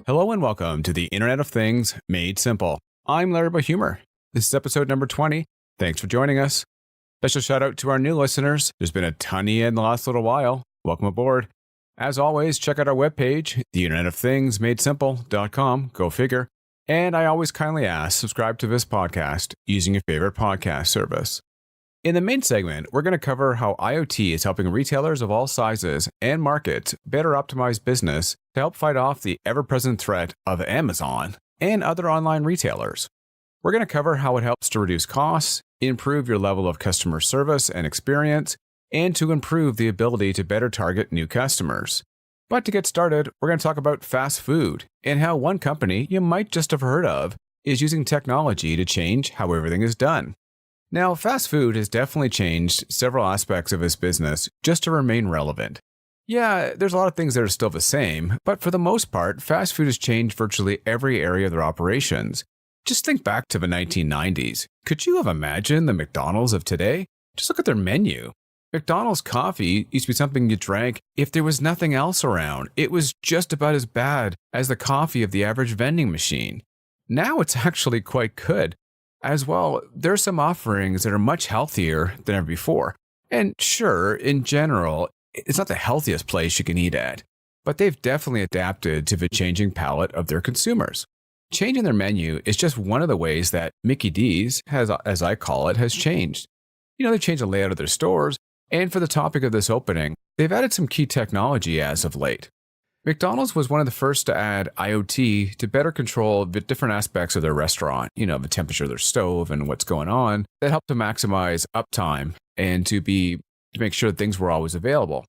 Hello and welcome to the Internet of Things Made Simple. I'm Larry Bohumer. This is episode number 20. Thanks for joining us. Special shout out to our new listeners. There's been a ton of you in the last little while. Welcome aboard. As always, check out our webpage, theinternetofThingsMadeSimple.com. Go figure. And I always kindly ask, subscribe to this podcast using your favorite podcast service. In the main segment, we're going to cover how IoT is helping retailers of all sizes and markets better optimize business to help fight off the ever-present threat of Amazon and other online retailers. We're going to cover how it helps to reduce costs, improve your level of customer service and experience, and to improve the ability to better target new customers. But to get started, we're going to talk about fast food and how one company you might just have heard of is using technology to change how everything is done. Now, fast food has definitely changed several aspects of its business just to remain relevant. Yeah, there's a lot of things that are still the same, but for the most part, fast food has changed virtually every area of their operations. Just think back to the 1990s. Could you have imagined the McDonald's of today? Just look at their menu. McDonald's coffee used to be something you drank if there was nothing else around. It was just about as bad as the coffee of the average vending machine. Now it's actually quite good. As well, there are some offerings that are much healthier than ever before. And sure, in general, it's not the healthiest place you can eat at, but they've definitely adapted to the changing palate of their consumers. Changing their menu is just one of the ways that Mickey D's, as I call it, has changed. They've changed the layout of their stores, and for the topic of this opening, they've added some key technology as of late. McDonald's was one of the first to add IoT to better control the different aspects of their restaurant, the temperature of their stove and what's going on, that helped to maximize uptime and to make sure that things were always available.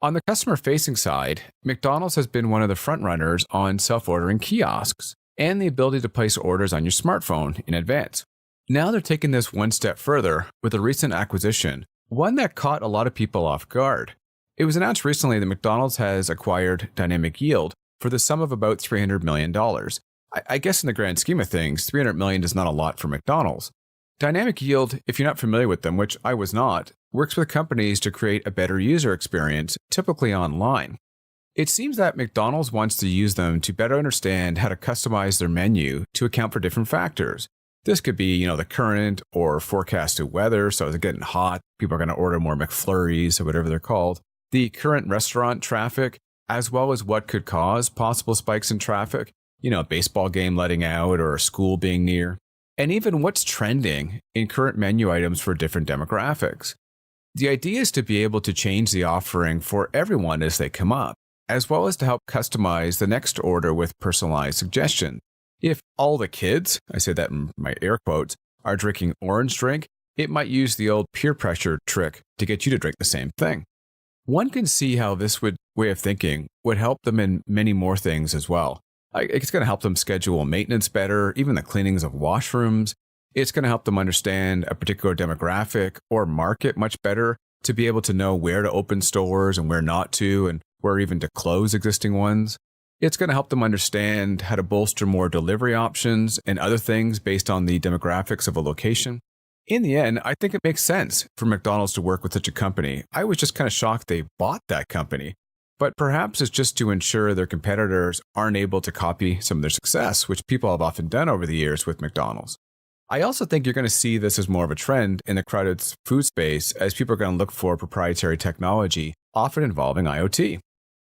On the customer-facing side, McDonald's has been one of the frontrunners on self-ordering kiosks and the ability to place orders on your smartphone in advance. Now they're taking this one step further with a recent acquisition, one that caught a lot of people off guard. It was announced recently that McDonald's has acquired Dynamic Yield for the sum of about $300 million. I guess in the grand scheme of things, $300 million is not a lot for McDonald's. Dynamic Yield, if you're not familiar with them, which I was not, works with companies to create a better user experience, typically online. It seems that McDonald's wants to use them to better understand how to customize their menu to account for different factors. This could be, the current or forecasted weather, so it's getting hot, people are going to order more McFlurries or whatever they're called. The current restaurant traffic, as well as what could cause possible spikes in traffic, a baseball game letting out or a school being near, and even what's trending in current menu items for different demographics. The idea is to be able to change the offering for everyone as they come up, as well as to help customize the next order with personalized suggestions. If all the kids, I say that in my air quotes, are drinking orange drink, it might use the old peer pressure trick to get you to drink the same thing. One can see how this way of thinking would help them in many more things as well. It's going to help them schedule maintenance better, even the cleanings of washrooms. It's going to help them understand a particular demographic or market much better to be able to know where to open stores and where not to, and where even to close existing ones. It's going to help them understand how to bolster more delivery options and other things based on the demographics of a location. In the end, I think it makes sense for McDonald's to work with such a company. I was just kind of shocked they bought that company. But perhaps it's just to ensure their competitors aren't able to copy some of their success, which people have often done over the years with McDonald's. I also think you're going to see this as more of a trend in the crowded food space as people are going to look for proprietary technology, often involving IoT.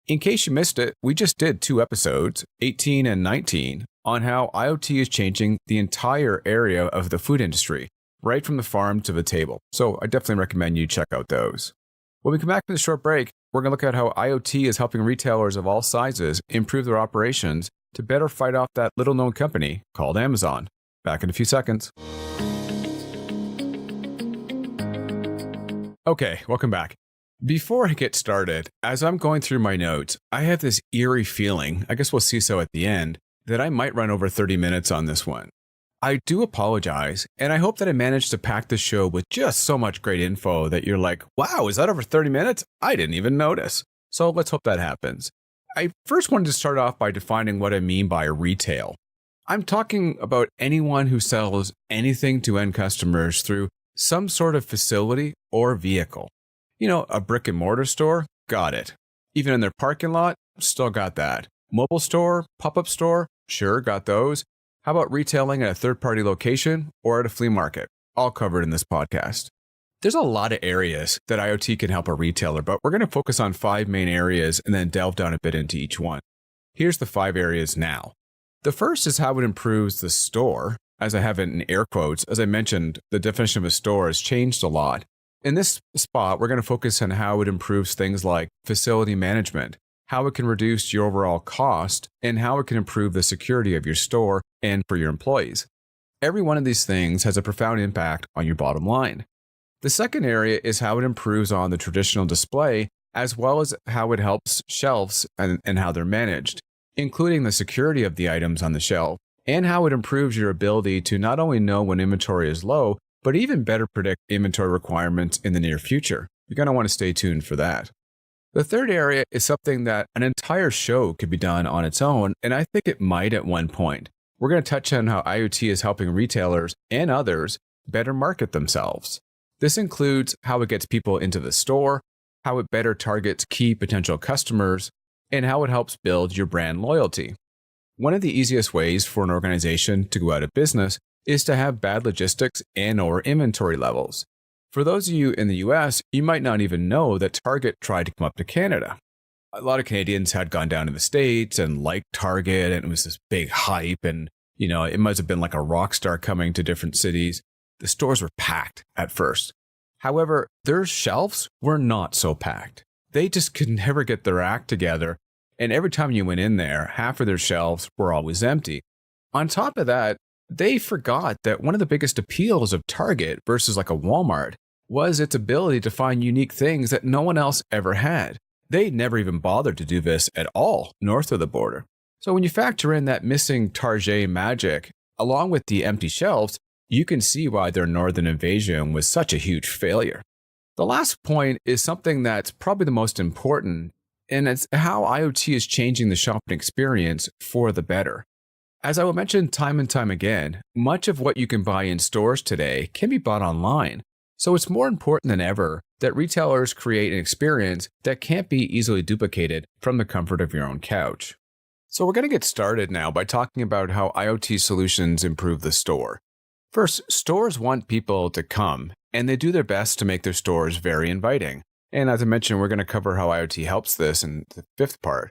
In case you missed it, we just did 2 episodes, 18 and 19, on how IoT is changing the entire area of the food industry, right from the farm to the table. So I definitely recommend you check out those. When we come back from this short break, we're going to look at how IoT is helping retailers of all sizes improve their operations to better fight off that little-known company called Amazon. Back in a few seconds. Okay, welcome back. Before I get started, as I'm going through my notes, I have this eerie feeling, I guess we'll see so at the end, that I might run over 30 minutes on this one. I do apologize, and I hope that I managed to pack this show with just so much great info that you're like, wow, is that over 30 minutes? I didn't even notice. So let's hope that happens. I first wanted to start off by defining what I mean by retail. I'm talking about anyone who sells anything to end customers through some sort of facility or vehicle. A brick and mortar store? Got it. Even in their parking lot? Still got that. Mobile store, pop-up store? Sure, got those. How about retailing at a third-party location or at a flea market? All covered in this podcast. There's a lot of areas that IoT can help a retailer, but we're going to focus on 5 main areas and then delve down a bit into each one. Here's the 5 areas now. The first is how it improves the store, as I have it in air quotes. As I mentioned, the definition of a store has changed a lot. In this spot, we're going to focus on how it improves things like facility management, how it can reduce your overall cost, and how it can improve the security of your store and for your employees. Every one of these things has a profound impact on your bottom line. The second area is how it improves on the traditional display, as well as how it helps shelves and how they're managed, including the security of the items on the shelf, and how it improves your ability to not only know when inventory is low, but even better predict inventory requirements in the near future. You're going to want to stay tuned for that. The third area is something that an entire show could be done on its own, and I think it might at one point. We're going to touch on how IoT is helping retailers and others better market themselves. This includes how it gets people into the store, how it better targets key potential customers, and how it helps build your brand loyalty. One of the easiest ways for an organization to go out of business is to have bad logistics and/or inventory levels. For those of you in the US, you might not even know that Target tried to come up to Canada. A lot of Canadians had gone down to the States and liked Target, and it was this big hype, and it must have been like a rock star coming to different cities. The stores were packed at first. However, their shelves were not so packed. They just could never get their act together, and every time you went in there, half of their shelves were always empty. On top of that, they forgot that one of the biggest appeals of Target versus like a Walmart was its ability to find unique things that no one else ever had. They never even bothered to do this at all north of the border. So when you factor in that missing Target magic, along with the empty shelves, you can see why their northern invasion was such a huge failure. The last point is something that's probably the most important, and it's how IoT is changing the shopping experience for the better. As I will mention time and time again, much of what you can buy in stores today can be bought online. So it's more important than ever that retailers create an experience that can't be easily duplicated from the comfort of your own couch. So we're going to get started now by talking about how IoT solutions improve the store. First, stores want people to come, and they do their best to make their stores very inviting. And as I mentioned, we're going to cover how IoT helps this in the 5th part.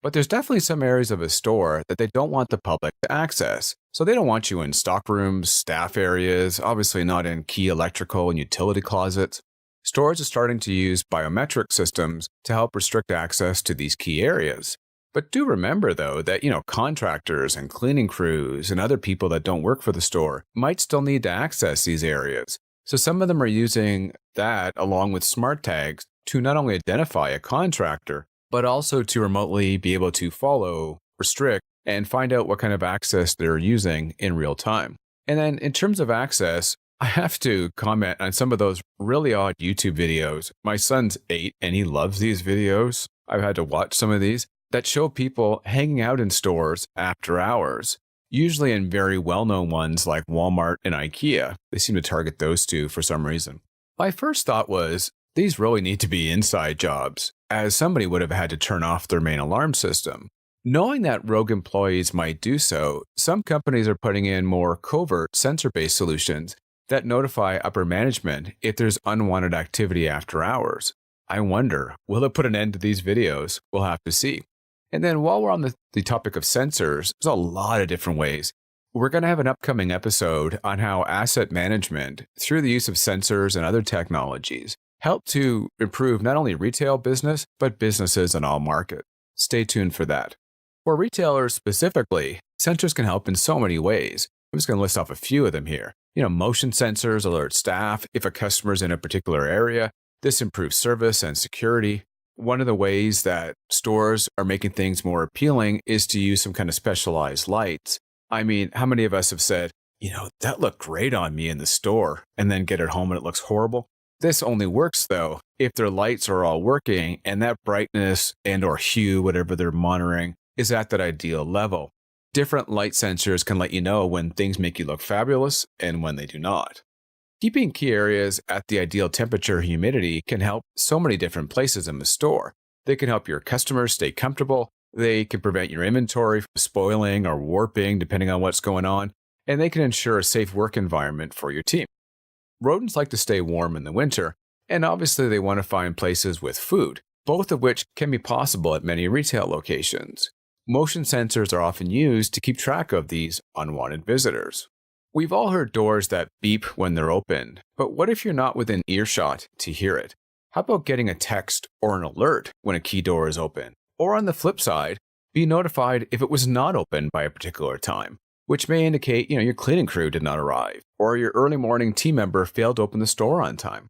But there's definitely some areas of a store that they don't want the public to access. So they don't want you in stock rooms, staff areas, obviously not in key electrical and utility closets. Stores are starting to use biometric systems to help restrict access to these key areas. But do remember, though, that contractors and cleaning crews and other people that don't work for the store might still need to access these areas. So some of them are using that along with smart tags to not only identify a contractor, but also to remotely be able to follow, restrict, and find out what kind of access they're using in real time. And then in terms of access, I have to comment on some of those really odd YouTube videos. My son's 8 and he loves these videos. I've had to watch some of these that show people hanging out in stores after hours, usually in very well-known ones like Walmart and IKEA. They seem to target those two for some reason. My first thought was, these really need to be inside jobs, as somebody would have had to turn off their main alarm system. Knowing that rogue employees might do so, some companies are putting in more covert sensor-based solutions that notify upper management if there's unwanted activity after hours. I wonder, will it put an end to these videos? We'll have to see. And then while we're on the topic of sensors, there's a lot of different ways. We're going to have an upcoming episode on how asset management, through the use of sensors and other technologies, help to improve not only retail business, but businesses in all markets. Stay tuned for that. For retailers specifically, sensors can help in so many ways. I'm just going to list off a few of them here. Motion sensors alert staff if a customer's in a particular area. This improves service and security. One of the ways that stores are making things more appealing is to use some kind of specialized lights. I mean, how many of us have said, that looked great on me in the store, and then get it home and it looks horrible? This only works, though, if their lights are all working and that brightness and/or hue, whatever they're monitoring, is at that ideal level. Different light sensors can let you know when things make you look fabulous and when they do not. Keeping key areas at the ideal temperature and humidity can help so many different places in the store. They can help your customers stay comfortable, They can prevent your inventory from spoiling or warping depending on what's going on, and they can ensure a safe work environment for your team. Rodents like to stay warm in the winter, and obviously they want to find places with food, both of which can be possible at many retail locations. Motion sensors are often used to keep track of these unwanted visitors. We've all heard doors that beep when they're open, but what if you're not within earshot to hear it? How about getting a text or an alert when a key door is open? Or on the flip side, be notified if it was not open by a particular time, which may indicate your cleaning crew did not arrive, or your early morning team member failed to open the store on time.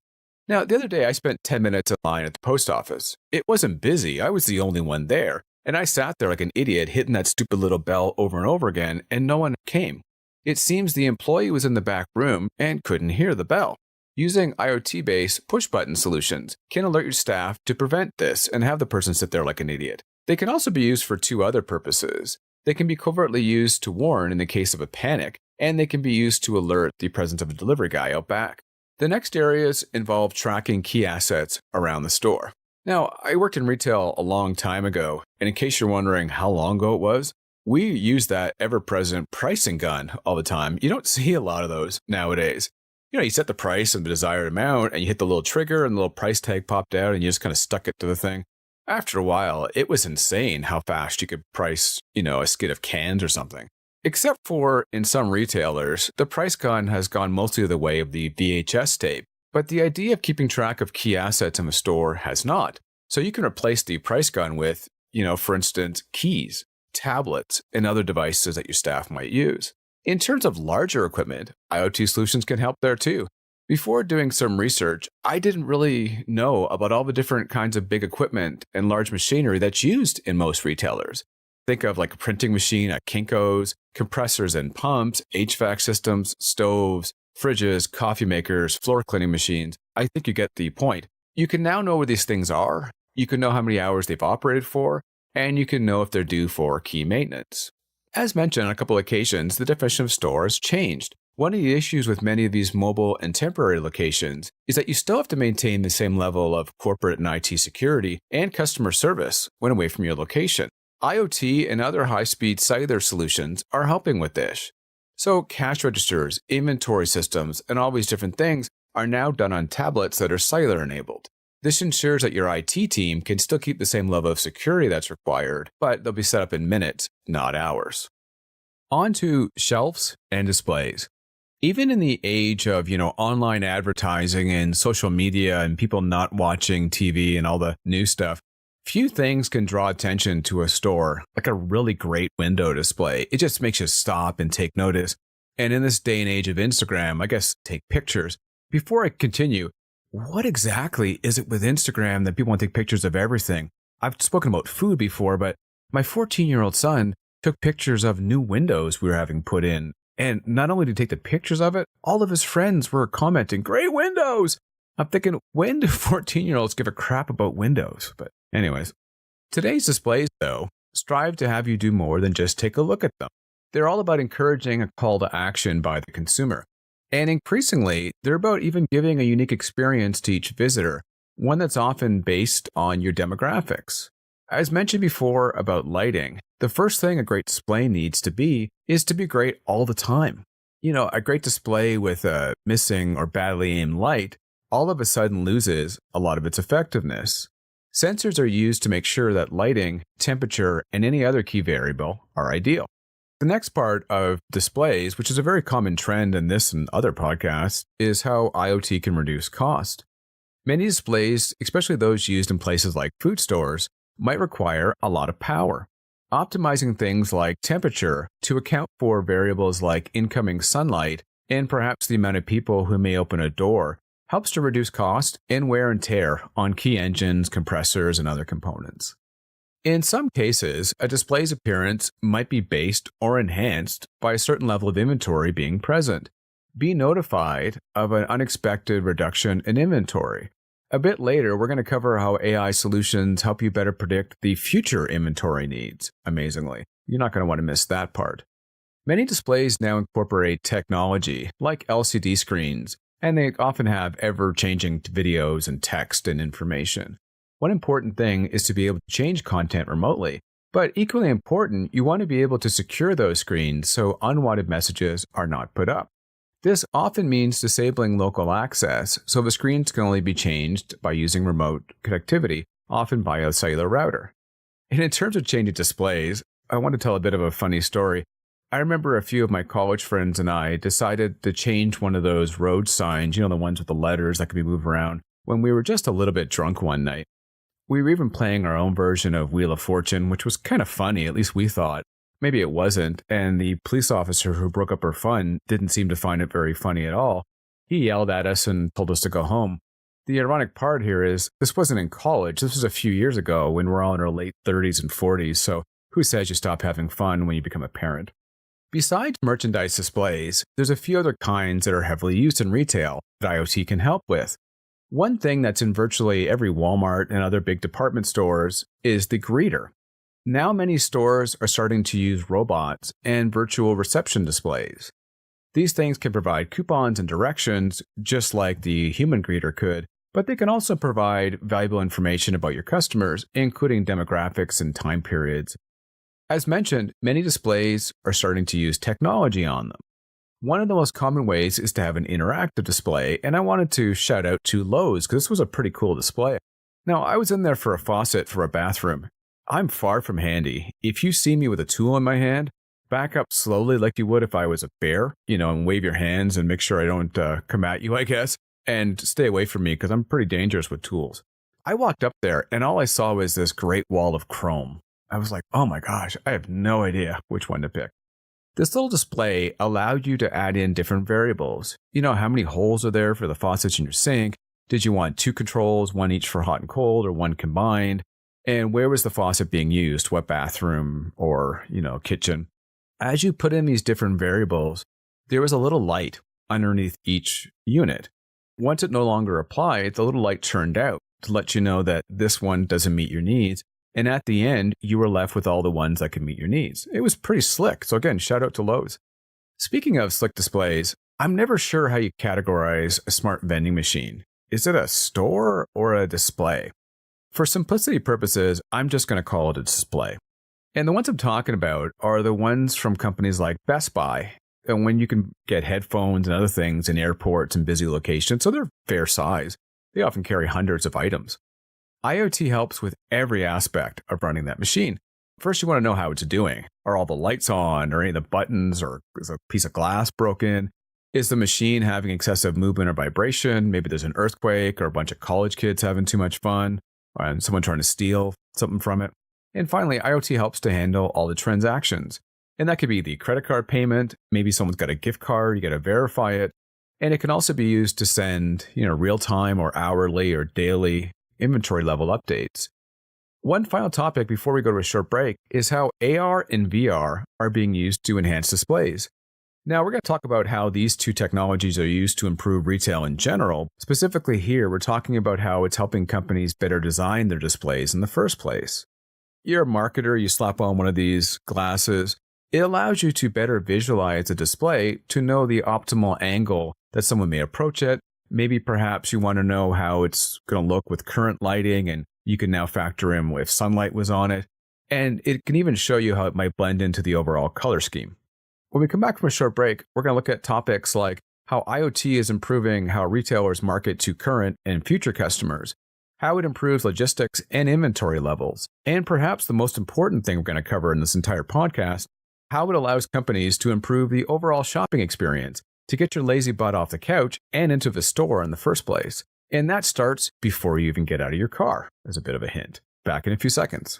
Now, the other day I spent 10 minutes in line at the post office. It wasn't busy, I was the only one there, and I sat there like an idiot hitting that stupid little bell over and over again, and no one came. It seems the employee was in the back room and couldn't hear the bell. Using IoT-based push-button solutions can alert your staff to prevent this and have the person sit there like an idiot. They can also be used for two other purposes. They can be covertly used to warn in the case of a panic, and they can be used to alert the presence of a delivery guy out back. The next areas involve tracking key assets around the store. Now, I worked in retail a long time ago, and in case you're wondering how long ago it was, we use that ever-present pricing gun all the time. You don't see a lot of those nowadays. You set the price of the desired amount, and you hit the little trigger, and the little price tag popped out, and you just kind of stuck it to the thing. After a while, it was insane how fast you could price, a skid of cans or something. Except for, in some retailers, the price gun has gone mostly the way of the VHS tape, but the idea of keeping track of key assets in a store has not. So you can replace the price gun with, for instance, keys, tablets, and other devices that your staff might use. In terms of larger equipment, IoT solutions can help there too. Before doing some research, I didn't really know about all the different kinds of big equipment and large machinery that's used in most retailers. Think of like a printing machine at Kinko's, compressors and pumps, HVAC systems, stoves, fridges, coffee makers, floor cleaning machines. I think you get the point. You can now know where these things are, you can know how many hours they've operated for, and you can know if they're due for key maintenance. As mentioned on a couple of occasions, the definition of store has changed. One of the issues with many of these mobile and temporary locations is that you still have to maintain the same level of corporate and IT security and customer service when away from your location. IoT and other high-speed cellular solutions are helping with this. So cash registers, inventory systems, and all these different things are now done on tablets that are cellular enabled. This ensures that your IT team can still keep the same level of security that's required, but they'll be set up in minutes, not hours. On to shelves and displays. Even in the age of, online advertising and social media and people not watching TV and all the new stuff, few things can draw attention to a store like a really great window display. It just makes you stop and take notice. And in this day and age of Instagram, I guess take pictures. Before I continue, what exactly is it with Instagram that people want to take pictures of everything? I've spoken about food before, but my 14-year-old son took pictures of new windows we were having put in. And not only did he take the pictures of it, all of his friends were commenting, "Great windows!" I'm thinking, when do 14-year-olds give a crap about windows? But anyways, today's displays, though, strive to have you do more than just take a look at them. They're all about encouraging a call to action by the consumer. And increasingly, they're about even giving a unique experience to each visitor, one that's often based on your demographics. As mentioned before about lighting, the first thing a great display needs to be is to be great all the time. A great display with a missing or badly aimed light all of a sudden loses a lot of its effectiveness. Sensors are used to make sure that lighting, temperature, and any other key variable are ideal. The next part of displays, which is a very common trend in this and other podcasts, is how IoT can reduce cost. Many displays, especially those used in places like food stores, might require a lot of power. Optimizing things like temperature to account for variables like incoming sunlight and perhaps the amount of people who may open a door helps to reduce cost and wear and tear on key engines, compressors, and other components. In some cases, a display's appearance might be based or enhanced by a certain level of inventory being present. Be notified of an unexpected reduction in inventory. A bit later, we're going to cover how AI solutions help you better predict the future inventory needs, amazingly. You're not going to want to miss that part. Many displays now incorporate technology like LCD screens, and they often have ever-changing videos and text and information. One important thing is to be able to change content remotely, But equally important, you want to be able to secure those screens so unwanted messages are not put up. This often means disabling local access, so the screens can only be changed by using remote connectivity, often via a cellular router. And in terms of changing displays, I want to tell a bit of a funny story. I remember a few of my college friends and I decided to change one of those road signs, the ones with the letters that could be moved around, when we were just a little bit drunk one night. We were even playing our own version of Wheel of Fortune, which was kind of funny, at least we thought. Maybe it wasn't, and the police officer who broke up our fun didn't seem to find it very funny at all. He yelled at us and told us to go home. The ironic part here is this wasn't in college. This was a few years ago when we're all in our late 30s and 40s, so who says you stop having fun when you become a parent? Besides merchandise displays, there's a few other kinds that are heavily used in retail that IoT can help with. One thing that's in virtually every Walmart and other big department stores is the greeter. Now many stores are starting to use robots and virtual reception displays. These things can provide coupons and directions just like the human greeter could, but they can also provide valuable information about your customers, including demographics and time periods. As mentioned, many displays are starting to use technology on them. One of the most common ways is to have an interactive display, and I wanted to shout out to Lowe's because this was a pretty cool display. Now, I was in there for a faucet for a bathroom. I'm far from handy. If you see me with a tool in my hand, back up slowly like you would if I was a bear, and wave your hands and make sure I don't come at you, I guess, and stay away from me because I'm pretty dangerous with tools. I walked up there and all I saw was this great wall of chrome. I was like, oh my gosh, I have no idea which one to pick. This little display allowed you to add in different variables. How many holes are there for the faucets in your sink? Did you want 2 controls, one each for hot and cold or one combined? And where was the faucet being used? What bathroom or, kitchen? As you put in these different variables, there was a little light underneath each unit. Once it no longer applied, the little light turned out to let you know that this one doesn't meet your needs. And at the end, you were left with all the ones that could meet your needs. It was pretty slick. So again, shout out to Lowe's. Speaking of slick displays, I'm never sure how you categorize a smart vending machine. Is it a store or a display? For simplicity purposes, I'm just going to call it a display. And the ones I'm talking about are the ones from companies like Best Buy, and when you can get headphones and other things in airports and busy locations, so they're fair size. They often carry hundreds of items. IoT helps with every aspect of running that machine. First, you want to know how it's doing. Are all the lights on? Are any of the buttons or is a piece of glass broken? Is the machine having excessive movement or vibration? Maybe there's an earthquake or a bunch of college kids having too much fun and someone trying to steal something from it. And finally, IoT helps to handle all the transactions. And that could be the credit card payment. Maybe someone's got a gift card. You got to verify it. And it can also be used to send, real-time or hourly or daily inventory level updates. One final topic before we go to a short break is how AR and VR are being used to enhance displays. Now, we're going to talk about how these two technologies are used to improve retail in general. Specifically here, we're talking about how it's helping companies better design their displays in the first place. You're a marketer, you slap on one of these glasses. It allows you to better visualize a display to know the optimal angle that someone may approach it. Maybe perhaps you want to know how it's going to look with current lighting, and you can now factor in if sunlight was on it. And it can even show you how it might blend into the overall color scheme. When we come back from a short break, we're going to look at topics like how IoT is improving how retailers market to current and future customers, how it improves logistics and inventory levels, and perhaps the most important thing we're going to cover in this entire podcast, how it allows companies to improve the overall shopping experience to get your lazy butt off the couch and into the store in the first place. And that starts before you even get out of your car, as a bit of a hint. Back in a few seconds.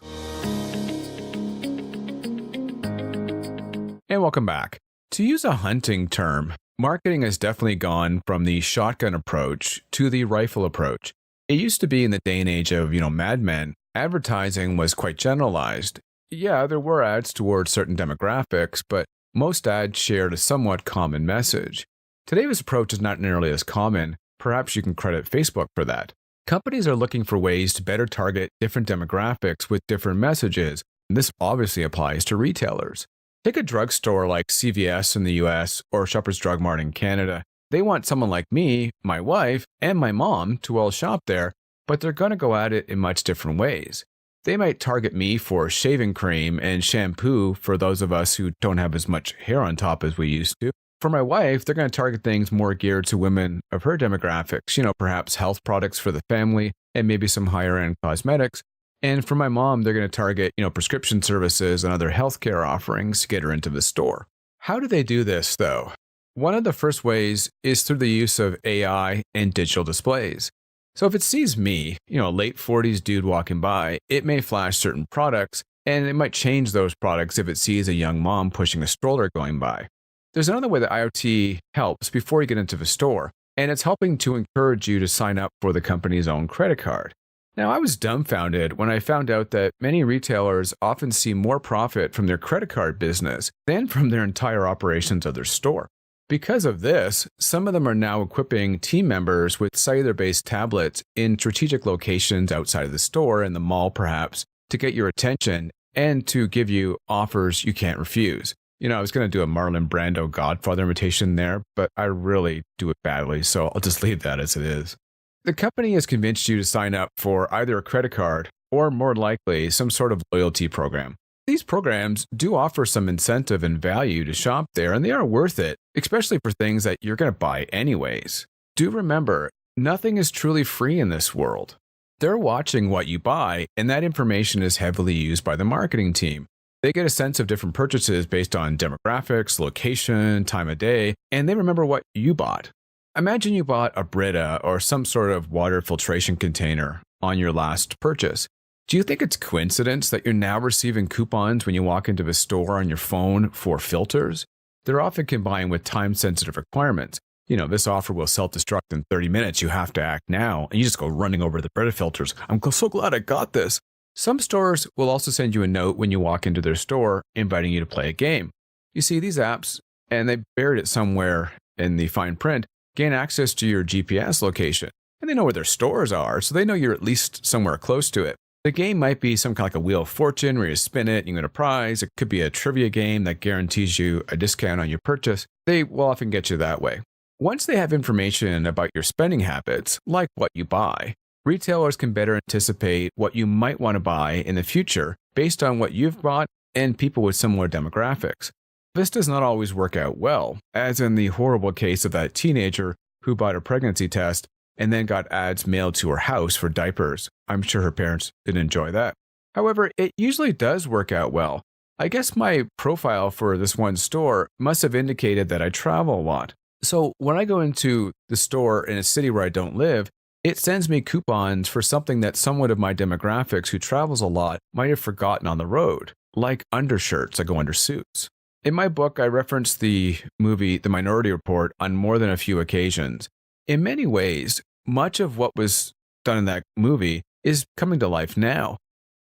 And welcome back. To use a hunting term, marketing has definitely gone from the shotgun approach to the rifle approach. It used to be in the day and age of, Mad Men, advertising was quite generalized. Yeah, there were ads towards certain demographics, but most ads shared a somewhat common message. Today, this approach is not nearly as common. Perhaps you can credit Facebook for that. Companies are looking for ways to better target different demographics with different messages, and this obviously applies to retailers. Take a drugstore like CVS in the US or Shoppers Drug Mart in Canada. They want someone like me, my wife, and my mom to all shop there, but they're going to go at it in much different ways. They might target me for shaving cream and shampoo for those of us who don't have as much hair on top as we used to. For my wife, they're going to target things more geared to women of her demographics, perhaps health products for the family and maybe some higher end cosmetics. And for my mom, they're going to target, prescription services and other healthcare offerings to get her into the store. How do they do this, though? One of the first ways is through the use of AI and digital displays. So if it sees me, a late 40s dude walking by, it may flash certain products, and it might change those products if it sees a young mom pushing a stroller going by. There's another way that IoT helps before you get into the store, and it's helping to encourage you to sign up for the company's own credit card. Now, I was dumbfounded when I found out that many retailers often see more profit from their credit card business than from their entire operations of their store. Because of this, some of them are now equipping team members with cellular-based tablets in strategic locations outside of the store, in the mall perhaps, to get your attention and to give you offers you can't refuse. I was going to do a Marlon Brando Godfather imitation there, but I really do it badly, so I'll just leave that as it is. The company has convinced you to sign up for either a credit card or, more likely, some sort of loyalty program. These programs do offer some incentive and value to shop there, and they are worth it, especially for things that you're going to buy anyways. Do remember, nothing is truly free in this world. They're watching what you buy, and that information is heavily used by the marketing team. They get a sense of different purchases based on demographics, location, time of day, and they remember what you bought. Imagine you bought a Brita or some sort of water filtration container on your last purchase. Do you think it's coincidence that you're now receiving coupons when you walk into the store on your phone for filters? They're often combined with time-sensitive requirements. This offer will self-destruct in 30 minutes. You have to act now. And you just go running over the Brita filters. I'm so glad I got this. Some stores will also send you a note when you walk into their store inviting you to play a game. You see, these apps, and they buried it somewhere in the fine print, gain access to your GPS location. And they know where their stores are, so they know you're at least somewhere close to it. The game might be some kind of like a Wheel of Fortune where you spin it and you get a prize. It could be a trivia game that guarantees you a discount on your purchase. They will often get you that way. Once they have information about your spending habits, like what you buy, retailers can better anticipate what you might want to buy in the future based on what you've bought and people with similar demographics. This does not always work out well, as in the horrible case of that teenager who bought a pregnancy test and then got ads mailed to her house for diapers. I'm sure her parents didn't enjoy that. However, it usually does work out well. I guess my profile for this one store must have indicated that I travel a lot. So when I go into the store in a city where I don't live, it sends me coupons for something that someone of my demographics who travels a lot might have forgotten on the road, like undershirts that go under suits. In my book, I reference the movie The Minority Report on more than a few occasions. In many ways, much of what was done in that movie is coming to life now.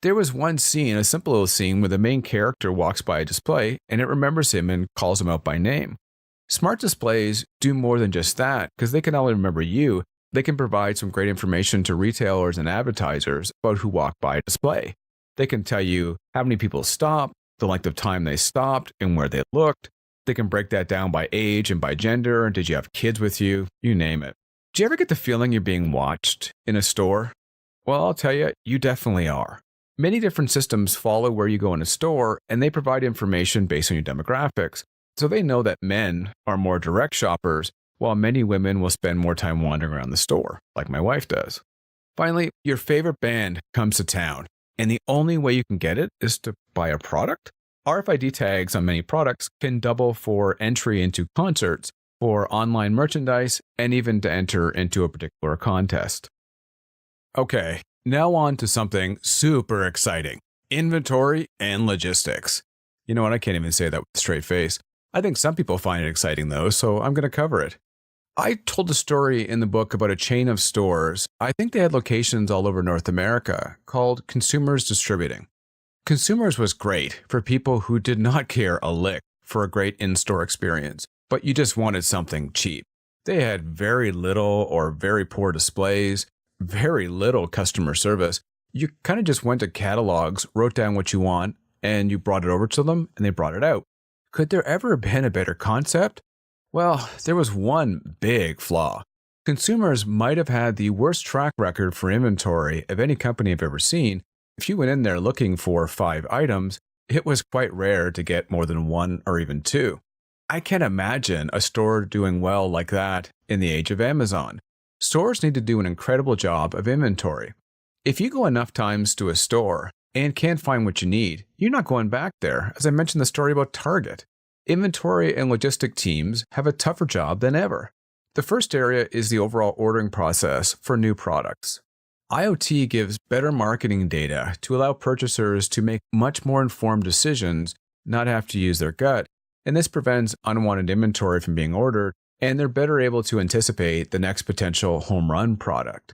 There was one scene, a simple little scene, where the main character walks by a display and it remembers him and calls him out by name. Smart displays do more than just that, because they can not only remember you, they can provide some great information to retailers and advertisers about who walked by a display. They can tell you how many people stopped, the length of time they stopped, and where they looked. They can break that down by age and by gender. Did you have kids with you? You name it. Do you ever get the feeling you're being watched in a store? Well, I'll tell you, you definitely are. Many different systems follow where you go in a store, and they provide information based on your demographics. So they know that men are more direct shoppers, while many women will spend more time wandering around the store, like my wife does. Finally, your favorite band comes to town, and the only way you can get it is to buy a product. RFID tags on many products can double for entry into concerts, for online merchandise, and even to enter into a particular contest. Okay, now on to something super exciting: inventory and logistics. You know what? I can't even say that with a straight face. I think some people find it exciting though, so I'm going to cover it. I told a story in the book about a chain of stores. I think they had locations all over North America called Consumers Distributing. Consumers was great for people who did not care a lick for a great in-store experience, but you just wanted something cheap. They had very little or very poor displays, very little customer service. You kind of just went to catalogs, wrote down what you want, and you brought it over to them, and they brought it out. Could there ever have been a better concept? Well, there was one big flaw. Consumers might have had the worst track record for inventory of any company I've ever seen, If you went in there looking for 5 items, it was quite rare to get more than 1 or even 2. I can't imagine a store doing well like that in the age of Amazon. Stores need to do an incredible job of inventory. If you go enough times to a store and can't find what you need, you're not going back there, as I mentioned the story about Target. Inventory and logistic teams have a tougher job than ever. The first area is the overall ordering process for new products. IoT gives better marketing data to allow purchasers to make much more informed decisions, not have to use their gut, and this prevents unwanted inventory from being ordered, and they're better able to anticipate the next potential home run product.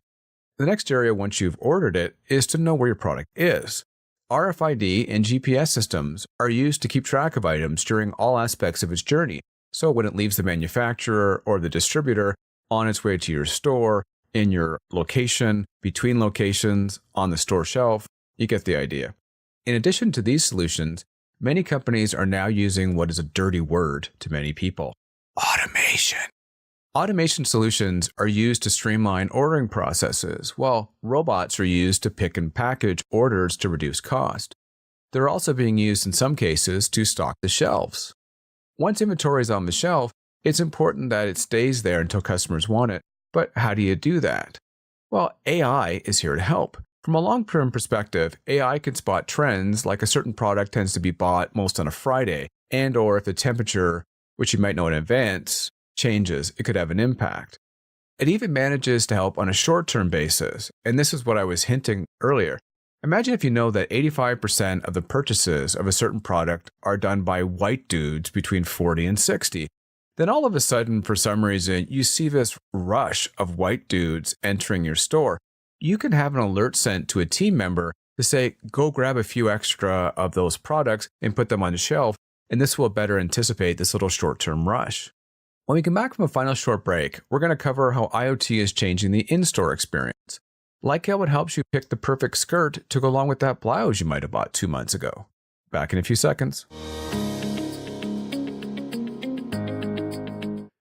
The next area, once you've ordered it, is to know where your product is. RFID and GPS systems are used to keep track of items during all aspects of its journey, so when it leaves the manufacturer or the distributor on its way to your store, in your location, between locations, on the store shelf, you get the idea. In addition to these solutions, many companies are now using what is a dirty word to many people: automation. Automation solutions are used to streamline ordering processes, while robots are used to pick and package orders to reduce cost. They're also being used in some cases to stock the shelves. Once inventory is on the shelf, it's important that it stays there until customers want it. But how do you do that? Well, AI is here to help. From a long-term perspective, AI can spot trends like a certain product tends to be bought most on a Friday, and or if the temperature, which you might know in advance, changes, it could have an impact. It even manages to help on a short-term basis, and this is what I was hinting earlier. Imagine if you know that 85% of the purchases of a certain product are done by white dudes between 40 and 60. Then all of a sudden, for some reason, you see this rush of white dudes entering your store. You can have an alert sent to a team member to say, go grab a few extra of those products and put them on the shelf, and this will better anticipate this little short-term rush. When we come back from a final short break, we're going to cover how IoT is changing the in-store experience. Like how it helps you pick the perfect skirt to go along with that blouse you might have bought 2 months ago. Back in a few seconds.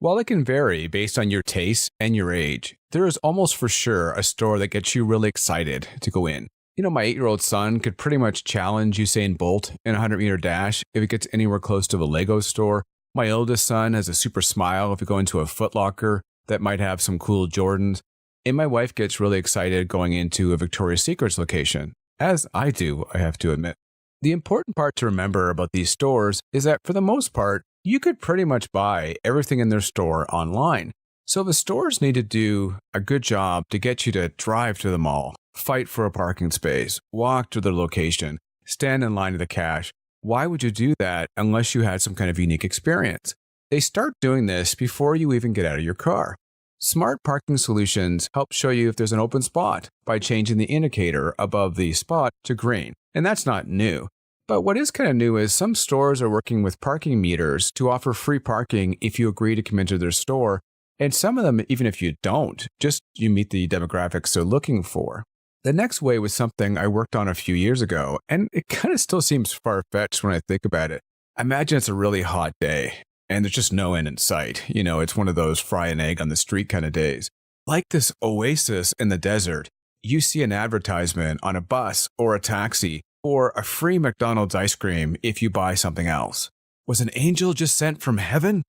While it can vary based on your taste and your age, there is almost for sure a store that gets you really excited to go in. You know, my 8-year-old son could pretty much challenge Usain Bolt in a 100-meter dash if it gets anywhere close to a Lego store. My oldest son has a super smile if you go into a Foot Locker that might have some cool Jordans. And my wife gets really excited going into a Victoria's Secrets location, as I do, I have to admit. The important part to remember about these stores is that for the most part, you could pretty much buy everything in their store online. So the stores need to do a good job to get you to drive to the mall, fight for a parking space, walk to the location, stand in line at the cash. Why would you do that unless you had some kind of unique experience? They start doing this before you even get out of your car. Smart parking solutions help show you if there's an open spot by changing the indicator above the spot to green. And that's not new. But what is kind of new is some stores are working with parking meters to offer free parking if you agree to come into their store. And some of them, even if you don't, just you meet the demographics they're looking for. The next way was something I worked on a few years ago, and it kind of still seems far-fetched when I think about it. Imagine it's a really hot day, and there's just no end in sight. You know, it's one of those fry an egg on the street kind of days. Like this oasis in the desert, you see an advertisement on a bus or a taxi for a free McDonald's ice cream if you buy something else. Was an angel just sent from heaven?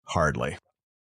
Hardly.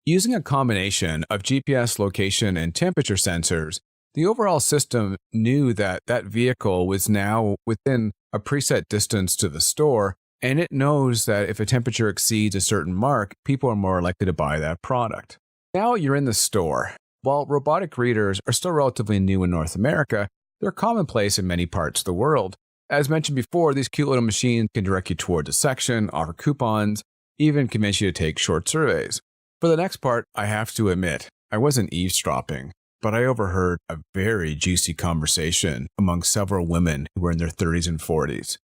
Using a combination of GPS location and temperature sensors, the overall system knew that that vehicle was now within a preset distance to the store, and it knows that if a temperature exceeds a certain mark, people are more likely to buy that product. Now you're in the store. While robotic readers are still relatively new in North America, they're commonplace in many parts of the world. As mentioned before, these cute little machines can direct you towards a section, offer coupons, even convince you to take short surveys. For the next part, I have to admit, I wasn't eavesdropping, but I overheard a very juicy conversation among several women who were in their 30s and 40s.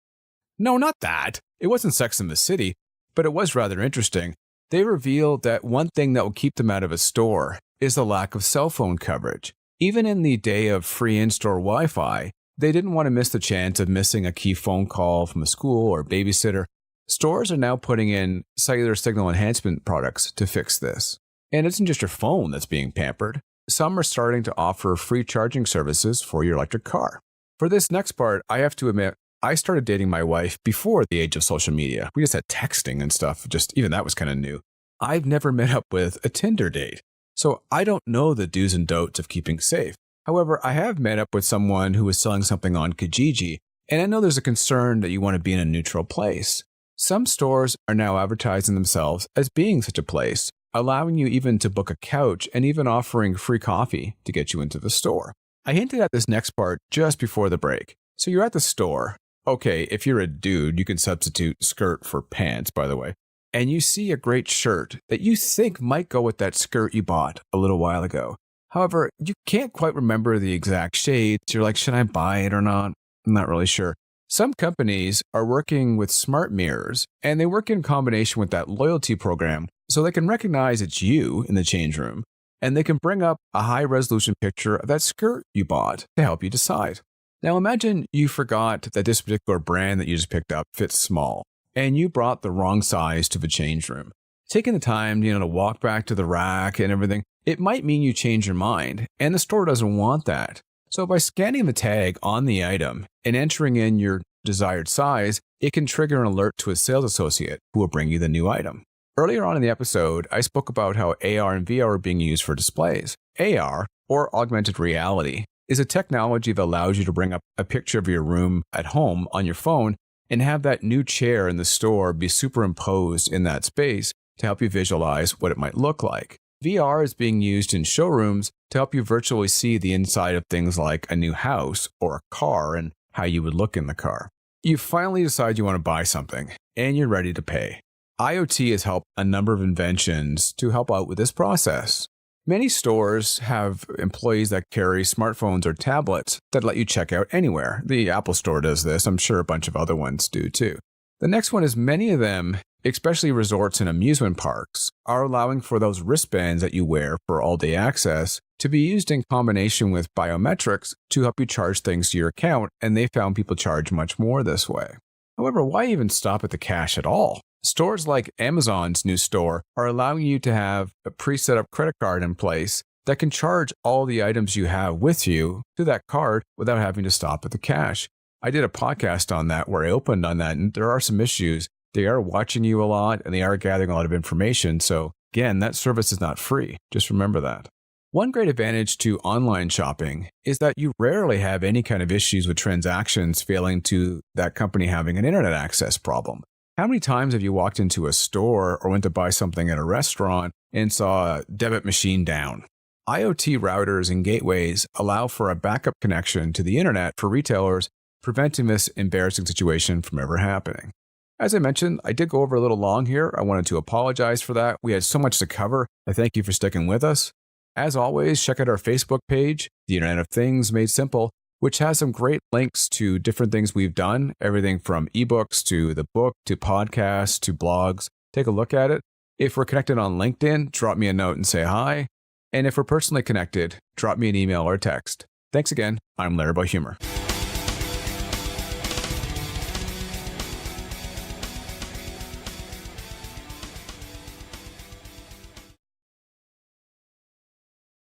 No, not that. It wasn't Sex and the City, but it was rather interesting. They revealed that one thing that will keep them out of a store is the lack of cell phone coverage. Even in the day of free in-store Wi-Fi, they didn't want to miss the chance of missing a key phone call from a school or babysitter. Stores are now putting in cellular signal enhancement products to fix this. And it isn't just your phone that's being pampered. Some are starting to offer free charging services for your electric car. For this next part, I have to admit, I started dating my wife before the age of social media. We just had texting and stuff. Just even that was kind of new. I've never met up with a Tinder date, so I don't know the do's and don'ts of keeping safe. However, I have met up with someone who was selling something on Kijiji, and I know there's a concern that you want to be in a neutral place. Some stores are now advertising themselves as being such a place, allowing you even to book a couch and even offering free coffee to get you into the store. I hinted at this next part just before the break. So you're at the store. Okay, if you're a dude, you can substitute skirt for pants, by the way. And you see a great shirt that you think might go with that skirt you bought a little while ago. However, you can't quite remember the exact shades. You're like, should I buy it or not? I'm not really sure. Some companies are working with smart mirrors, and they work in combination with that loyalty program so they can recognize it's you in the change room, and they can bring up a high-resolution picture of that skirt you bought to help you decide. Now imagine you forgot that this particular brand that you just picked up fits small, and you brought the wrong size to the change room. Taking the time, to walk back to the rack and everything, it might mean you change your mind, and the store doesn't want that. So by scanning the tag on the item and entering in your desired size, it can trigger an alert to a sales associate who will bring you the new item. Earlier on in the episode, I spoke about how AR and VR are being used for displays. AR, or augmented reality, is a technology that allows you to bring up a picture of your room at home on your phone and have that new chair in the store be superimposed in that space to help you visualize what it might look like. VR is being used in showrooms to help you virtually see the inside of things like a new house or a car and how you would look in the car. You finally decide you want to buy something and you're ready to pay. IoT has helped a number of inventions to help out with this process. Many stores have employees that carry smartphones or tablets that let you check out anywhere. The Apple Store does this. I'm sure a bunch of other ones do too. The next one is many of them, especially resorts and amusement parks, are allowing for those wristbands that you wear for all-day access to be used in combination with biometrics to help you charge things to your account, and they found people charge much more this way. However, why even stop at the cash at all? Stores like Amazon's new store are allowing you to have a pre-set up credit card in place that can charge all the items you have with you to that card without having to stop at the cash. I did a podcast on that where I opened on that, and there are some issues. They are watching you a lot, and they are gathering a lot of information. So again, that service is not free. Just remember that. One great advantage to online shopping is that you rarely have any kind of issues with transactions failing to that company having an internet access problem. How many times have you walked into a store or went to buy something at a restaurant and saw a debit machine down? IoT routers and gateways allow for a backup connection to the internet for retailers, preventing this embarrassing situation from ever happening. As I mentioned, I did go over a little long here. I wanted to apologize for that. We had so much to cover. I thank you for sticking with us. As always, check out our Facebook page, The Internet of Things Made Simple, which has some great links to different things we've done, everything from ebooks to the book to podcasts to blogs. Take a look at it. If we're connected on LinkedIn, drop me a note and say hi. And if we're personally connected, drop me an email or text. Thanks again. I'm Larry Boy Humor.